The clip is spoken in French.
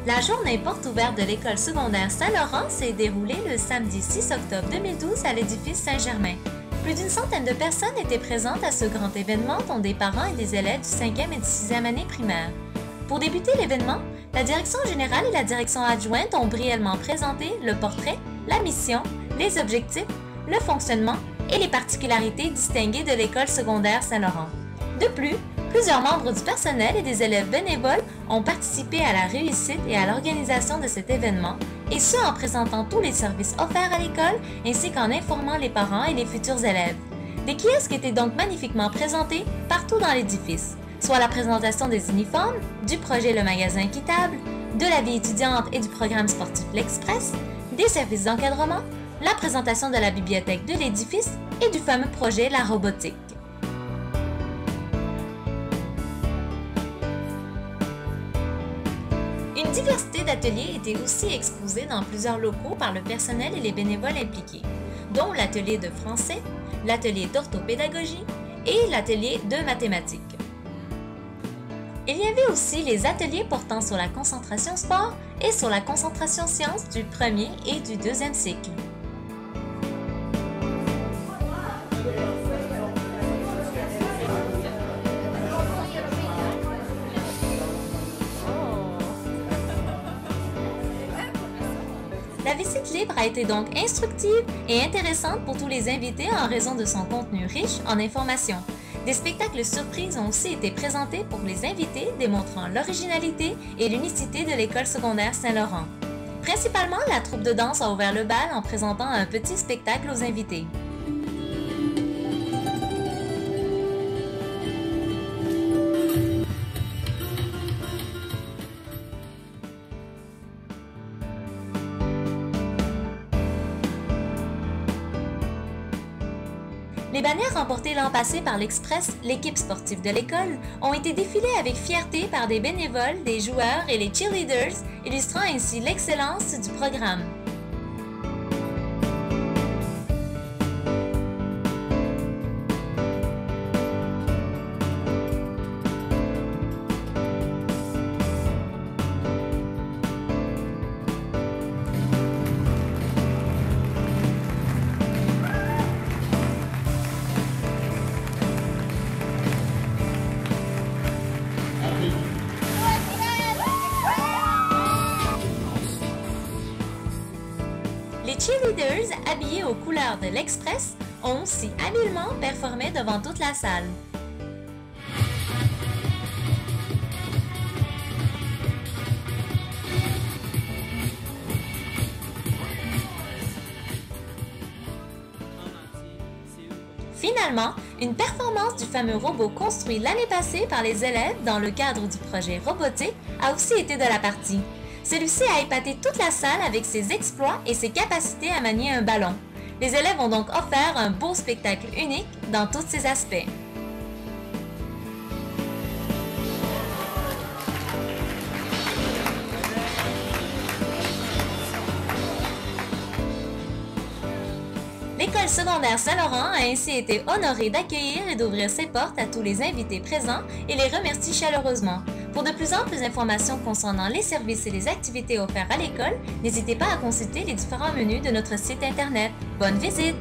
La journée porte ouverte de l'école secondaire Saint-Laurent s'est déroulée le samedi 6 octobre 2012 à l'édifice Saint-Germain. Plus d'une centaine de personnes étaient présentes à ce grand événement, dont des parents et des élèves du 5e et du 6e année primaire. Pour débuter l'événement, la direction générale et la direction adjointe ont brièvement présenté le portrait, la mission, les objectifs, le fonctionnement et les particularités distinguées de l'école secondaire Saint-Laurent. De plus, plusieurs membres du personnel et des élèves bénévoles ont participé à la réussite et à l'organisation de cet événement, et ce en présentant tous les services offerts à l'école ainsi qu'en informant les parents et les futurs élèves. Des kiosques étaient donc magnifiquement présentés partout dans l'édifice, soit la présentation des uniformes, du projet Le Magasin Équitable, de la vie étudiante et du programme sportif L'Express, des services d'encadrement, la présentation de la bibliothèque de l'édifice et du fameux projet La Robotique. Une diversité d'ateliers était aussi exposée dans plusieurs locaux par le personnel et les bénévoles impliqués, dont l'atelier de français, l'atelier d'orthopédagogie et l'atelier de mathématiques. Il y avait aussi les ateliers portant sur la concentration sport et sur la concentration sciences du premier et du deuxième cycle. La visite libre a été donc instructive et intéressante pour tous les invités en raison de son contenu riche en informations. Des spectacles surprises ont aussi été présentés pour les invités, démontrant l'originalité et l'unicité de l'école secondaire Saint-Laurent. Principalement, la troupe de danse a ouvert le bal en présentant un petit spectacle aux invités. Les bannières remportées l'an passé par l'Express, l'équipe sportive de l'école, ont été défilées avec fierté par des bénévoles, des joueurs et les cheerleaders, illustrant ainsi l'excellence du programme. Les cheerleaders, habillés aux couleurs de l'Express, ont aussi habilement performé devant toute la salle. Finalement, une performance du fameux robot construit l'année passée par les élèves dans le cadre du projet Robotique a aussi été de la partie. Celui-ci a épaté toute la salle avec ses exploits et ses capacités à manier un ballon. Les élèves ont donc offert un beau spectacle unique dans tous ses aspects. L'école secondaire Saint-Laurent a ainsi été honorée d'accueillir et d'ouvrir ses portes à tous les invités présents et les remercie chaleureusement. Pour de plus amples informations concernant les services et les activités offerts à l'école, n'hésitez pas à consulter les différents menus de notre site Internet. Bonne visite!